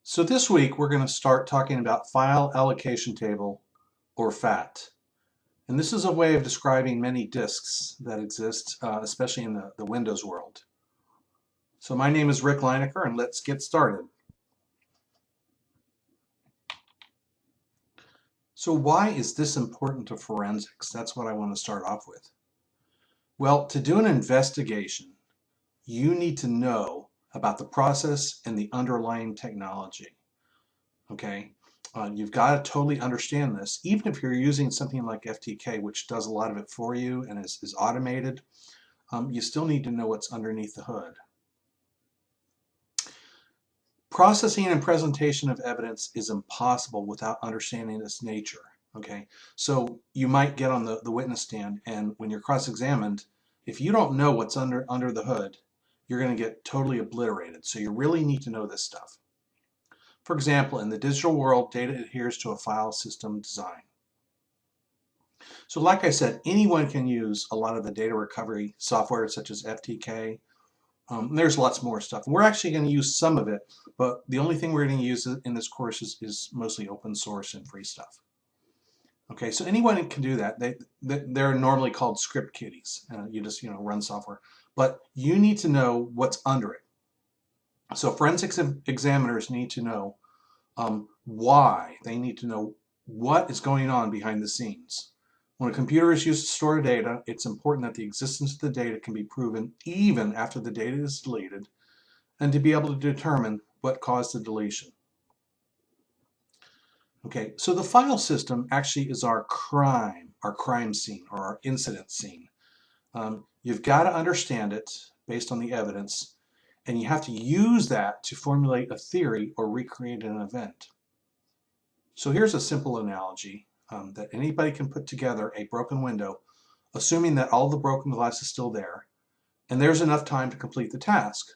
So this week we're going to start talking about file allocation table, or FAT. And this is a way of describing many disks that exist, especially in the Windows world. So my name is Rick Lineker, and let's get started. So why is this important to forensics? That's what I want to start off with. Well, to do an investigation, you need to know about the process and the underlying technology. Okay, you've got to totally understand this. Even if you're using something like FTK, which does a lot of it for you and is automated, you still need to know what's underneath the hood. Processing and presentation of evidence is impossible without understanding its nature. Okay, so you might get on the witness stand, and when you're cross-examined, if you don't know what's under the hood, you're going to get totally obliterated. So you really need to know this stuff. For example, in the digital world, data adheres to a file system design. So like I said, anyone can use a lot of the data recovery software such as FTK. There's lots more stuff. We're actually going to use some of it, but the only thing we're going to use in this course is mostly open source and free stuff. Okay, so anyone can do that. They're normally called script kiddies. You just run software, but you need to know what's under it. So forensics examiners need to know why. They need to know what is going on behind the scenes. When a computer is used to store data, it's important that the existence of the data can be proven even after the data is deleted, and to be able to determine what caused the deletion. Okay, so the file system actually is our crime scene, or our incident scene. You've got to understand it based on the evidence, and you have to use that to formulate a theory or recreate an event. So here's a simple analogy that anybody can put together a broken window, assuming that all the broken glass is still there, and there's enough time to complete the task.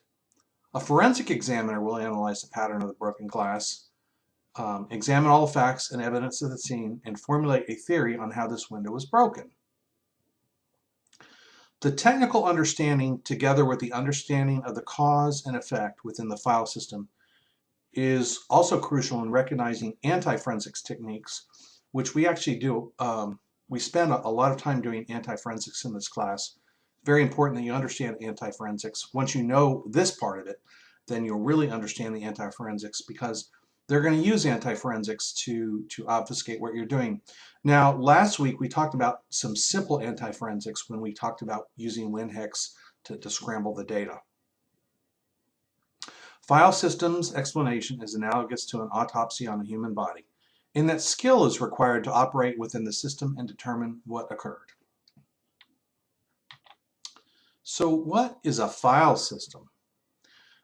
A forensic examiner will analyze the pattern of the broken glass, examine all the facts and evidence of the scene, and formulate a theory on how this window was broken. The technical understanding, together with the understanding of the cause and effect within the file system, is also crucial in recognizing anti-forensics techniques, which we actually do. We spend a lot of time doing anti-forensics in this class. Very important that you understand anti-forensics. Once you know this part of it, then you'll really understand the anti-forensics, because they're going to use anti-forensics to obfuscate what you're doing. Now, last week we talked about some simple anti-forensics when we talked about using WinHex to scramble the data. File systems explanation is analogous to an autopsy on a human body, in that skill is required to operate within the system and determine what occurred. So what is a file system?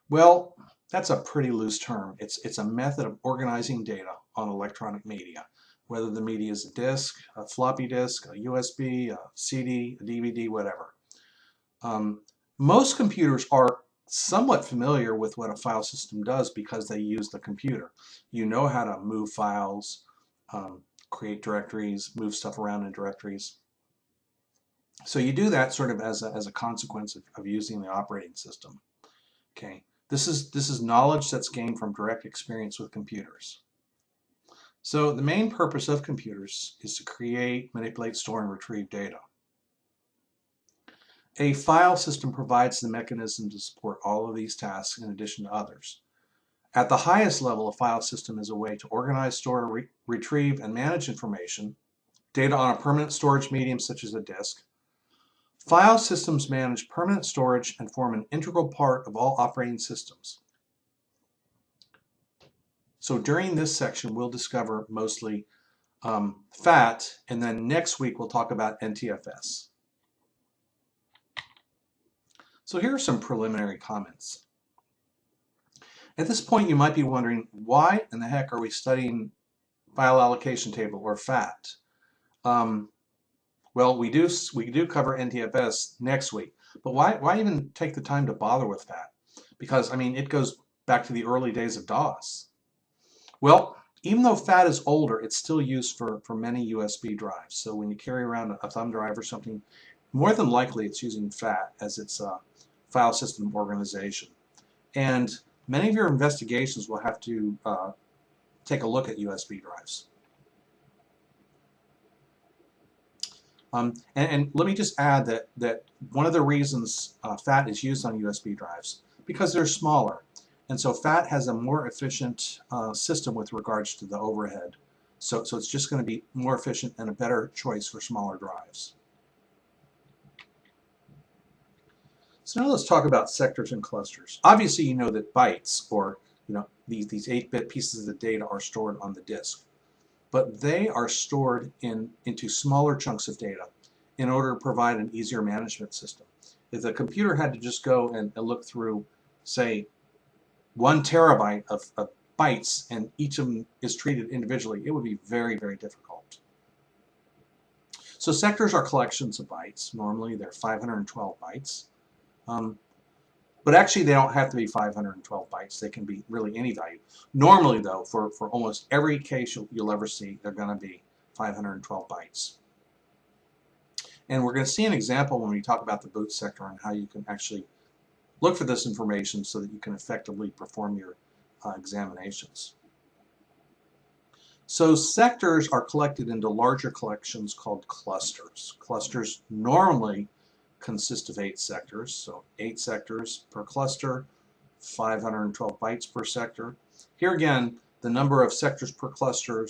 Well, that's a pretty loose term. It's a method of organizing data on electronic media, whether the media is a disk, a floppy disk, a USB, a CD, a DVD, whatever. Most computers are somewhat familiar with what a file system does because they use the computer. You know how to move files, create directories, move stuff around in directories. So you do that sort of as a consequence of using the operating system. Okay, this is knowledge that's gained from direct experience with computers. So the main purpose of computers is to create, manipulate, store, and retrieve data. A file system provides the mechanism to support all of these tasks in addition to others. At the highest level, a file system is a way to organize, store, retrieve, and manage information, data on a permanent storage medium such as a disk. File systems manage permanent storage and form an integral part of all operating systems. So during this section, we'll discover mostly FAT, and then next week we'll talk about NTFS. So here are some preliminary comments. At this point, you might be wondering, why in the heck are we studying file allocation table, or FAT? Well, we do cover NTFS next week, but why even take the time to bother with FAT? Because, I mean, it goes back to the early days of DOS. Well, even though FAT is older, it's still used for many USB drives. So when you carry around a thumb drive or something, more than likely it's using FAT as its file system organization. And many of your investigations will have to take a look at USB drives. And let me just add that one of the reasons FAT is used on USB drives, because they're smaller. And so FAT has a more efficient system with regards to the overhead. So it's just going to be more efficient and a better choice for smaller drives. So now let's talk about sectors and clusters. Obviously, you know that bytes, or these 8-bit pieces of data, are stored on the disk, but they are stored into smaller chunks of data in order to provide an easier management system. If the computer had to just go and look through, say, 1 terabyte of bytes, and each of them is treated individually, it would be very, very difficult. So sectors are collections of bytes. Normally they're 512 bytes. But actually they don't have to be 512 bytes. They can be really any value. Normally though, for almost every case you'll ever see, they're going to be 512 bytes. And we're going to see an example when we talk about the boot sector and how you can actually look for this information so that you can effectively perform your examinations. So sectors are collected into larger collections called clusters. Clusters normally consist of 8 sectors, so 8 sectors per cluster, 512 bytes per sector. Here again, the number of sectors per cluster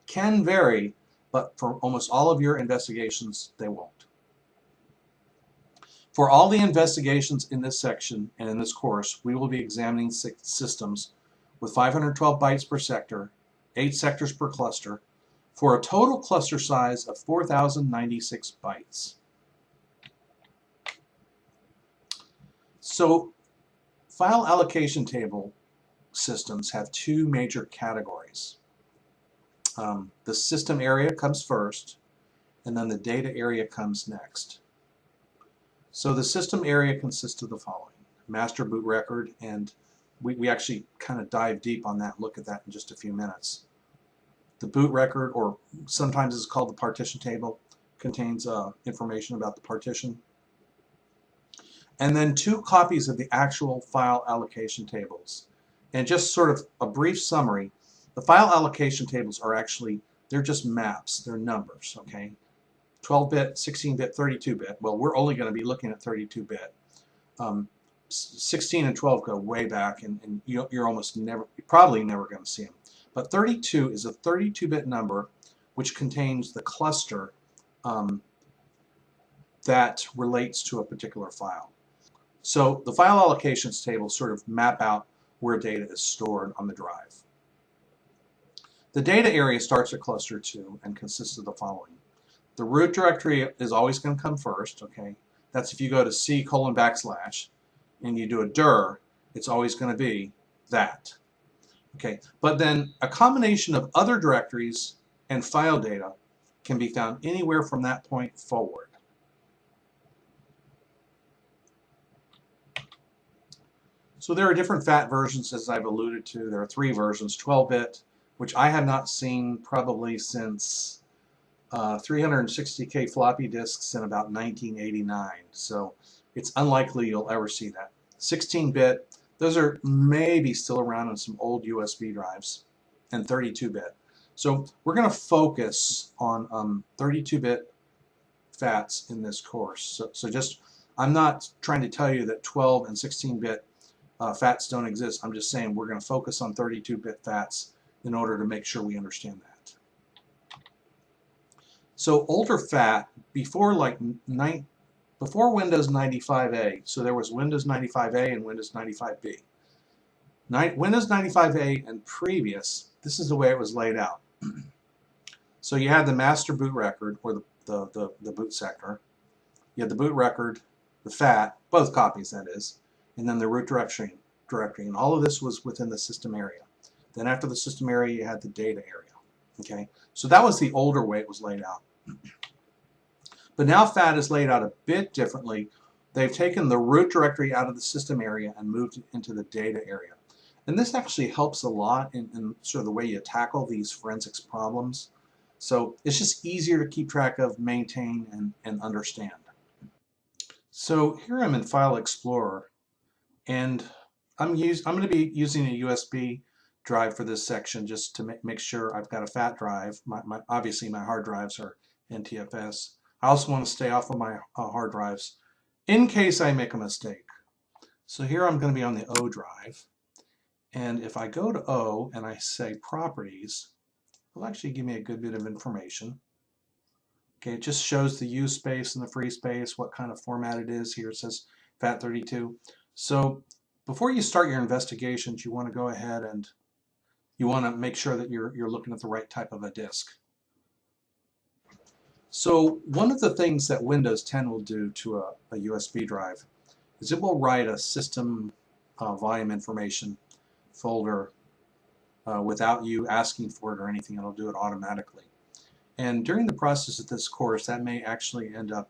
can vary, but for almost all of your investigations, they won't. For all the investigations in this section and in this course, we will be examining systems with 512 bytes per sector, 8 sectors per cluster, for a total cluster size of 4,096 bytes. So file allocation table systems have 2 major categories. The system area comes first, and then the data area comes next. So the system area consists of the following: master boot record, and we actually kind of dive deep on that and look at that in just a few minutes. The boot record, or sometimes it's called the partition table, contains information about the partition. And then 2 copies of the actual file allocation tables. And just sort of a brief summary, the file allocation tables are actually, they're just maps, they're numbers, okay? 12-bit, 16-bit, 32-bit. Well, we're only going to be looking at 32-bit. 16 and 12 go way back, and you're probably never going to see them. But 32 is a 32-bit number which contains the cluster that relates to a particular file. So the file allocations tables sort of map out where data is stored on the drive. The data area starts at cluster 2 and consists of the following. The root directory is always going to come first, okay? That's if you go to C:/ and you do a dir, it's always going to be that. Okay, but then a combination of other directories and file data can be found anywhere from that point forward. So there are different FAT versions, as I've alluded to. There are 3 versions: 12-bit, which I have not seen probably since 360K floppy disks in about 1989. So it's unlikely you'll ever see that. 16-bit, those are maybe still around on some old USB drives, and 32-bit. So we're going to focus on 32-bit FATs in this course. So just, I'm not trying to tell you that 12 and 16-bit FATs don't exist. I'm just saying we're going to focus on 32-bit FATs in order to make sure we understand that. So older FAT, before Windows 95A, so there was Windows 95A and Windows 95B. Windows 95A and previous, this is the way it was laid out. So you had the master boot record, or the boot sector. You had the boot record, the FAT, both copies that is, and then the root directory, and all of this was within the system area. Then after the system area, you had the data area. Okay, so that was the older way it was laid out. But now FAT is laid out a bit differently. They've taken the root directory out of the system area and moved it into the data area. And this actually helps a lot in sort of the way you tackle these forensics problems. So it's just easier to keep track of, maintain, and understand. So here I'm in File Explorer, And I'm going to be using a USB drive for this section just to make sure I've got a fat drive. Obviously my hard drives are NTFS. I also want to stay off of my hard drives in case I make a mistake. So here I'm going to be on the O drive. And if I go to O and I say properties, it'll actually give me a good bit of information. Okay, it just shows the use space and the free space, what kind of format it is. Here it says FAT32. So before you start your investigations, you want to go ahead and you want to make sure that you're looking at the right type of a disk. So one of the things that Windows 10 will do to a USB drive is it will write a system volume information folder without you asking for it or anything. It'll do it automatically. And during the process of this course, that may actually end up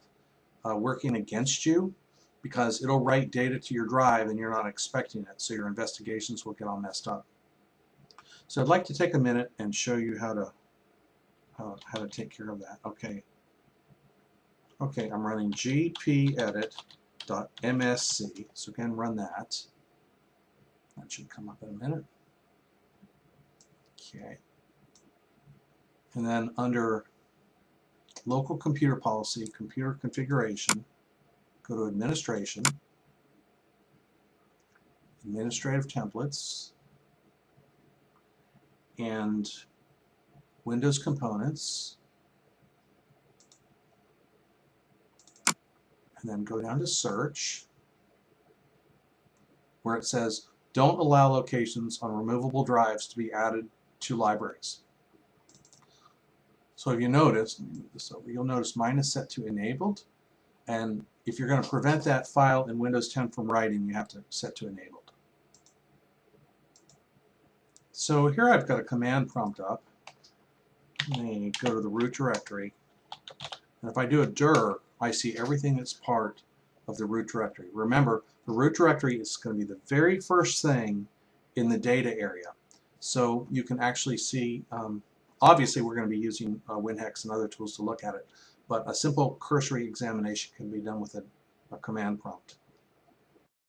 working against you because it'll write data to your drive and you're not expecting it, so your investigations will get all messed up. So I'd like to take a minute and show you how to take care of that. Okay, I'm running gpedit.msc, so again run that. That should come up in a minute. Okay. And then under local computer policy, computer configuration, go to administration, administrative templates, and Windows components, and then go down to search where it says don't allow locations on removable drives to be added to libraries. So if you notice, let me move this over, you'll notice mine is set to enabled, and if you're going to prevent that file in Windows 10 from writing, you have to set to enabled. So here I've got a command prompt up. Let me go to the root directory, and if I do a dir, I see everything that's part of the root directory. Remember, the root directory is going to be the very first thing in the data area. So you can actually see, obviously we're going to be using WinHex and other tools to look at it, but a simple cursory examination can be done with a command prompt.